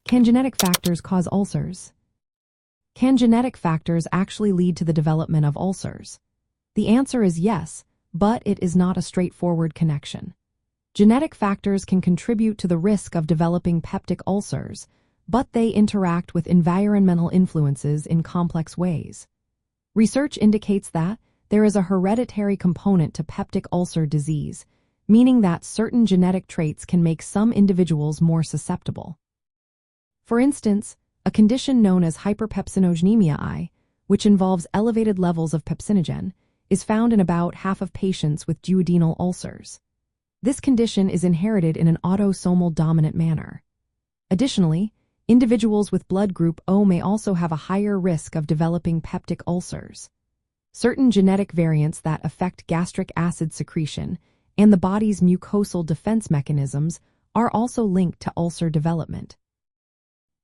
Can genetic factors cause ulcers? Can genetic factors actually lead to the development of ulcers? The answer is yes, but it is not a straightforward connection. Genetic factors can contribute to the risk of developing peptic ulcers, but they interact with environmental influences in complex ways. Research indicates that there is a hereditary component to peptic ulcer disease, meaning that certain genetic traits can make some individuals more susceptible. For instance, a condition known as hyperpepsinogenemia, which involves elevated levels of pepsinogen, is found in about half of patients with duodenal ulcers. This condition is inherited in an autosomal dominant manner. Additionally, individuals with blood group O may also have a higher risk of developing peptic ulcers. Certain genetic variants that affect gastric acid secretion and the body's mucosal defense mechanisms are also linked to ulcer development.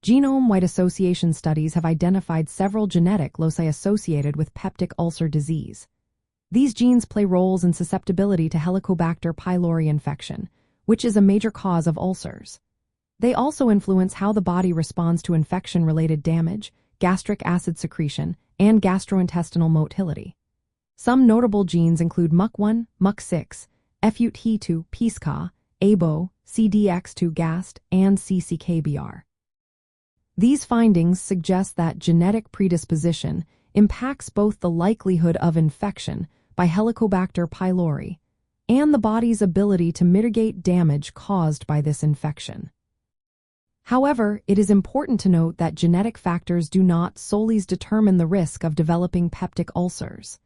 Genome-wide association studies have identified several genetic loci associated with peptic ulcer disease. These genes play roles in susceptibility to Helicobacter pylori infection, which is a major cause of ulcers. They also influence how the body responds to infection-related damage, gastric acid secretion, and gastrointestinal motility. Some notable genes include MUC1, MUC6, FUT2, PSCA, ABO, CDX2 GAST, and CCKBR. These findings suggest that genetic predisposition impacts both the likelihood of infection by Helicobacter pylori and the body's ability to mitigate damage caused by this infection. However, it is important to note that genetic factors do not solely determine the risk of developing peptic ulcers.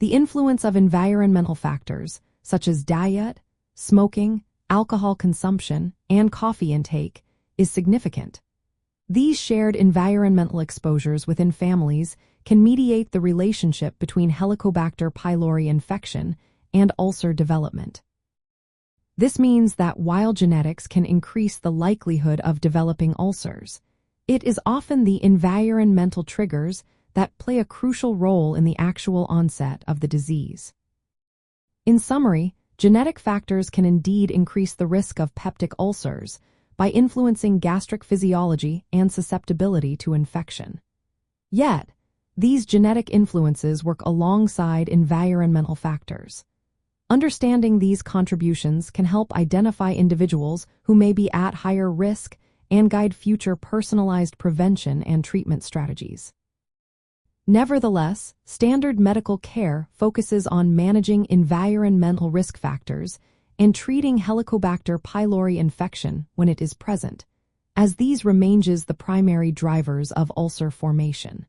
The influence of environmental factors, such as diet, smoking, alcohol consumption, and coffee intake, is significant. These shared environmental exposures within families can mediate the relationship between Helicobacter pylori infection and ulcer development. This means that while genetics can increase the likelihood of developing ulcers, it is often the environmental triggers that play a crucial role in the actual onset of the disease. In summary, genetic factors can indeed increase the risk of peptic ulcers by influencing gastric physiology and susceptibility to infection. Yet, these genetic influences work alongside environmental factors. Understanding these contributions can help identify individuals who may be at higher risk and guide future personalized prevention and treatment strategies. Nevertheless, standard medical care focuses on managing environmental risk factors and treating Helicobacter pylori infection when it is present, as these remains the primary drivers of ulcer formation.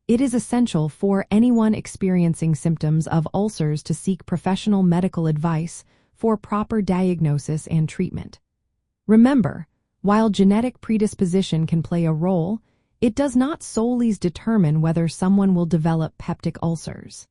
It is essential for anyone experiencing symptoms of ulcers to seek professional medical advice for proper diagnosis and treatment. Remember, while genetic predisposition can play a role, it does not solely determine whether someone will develop peptic ulcers.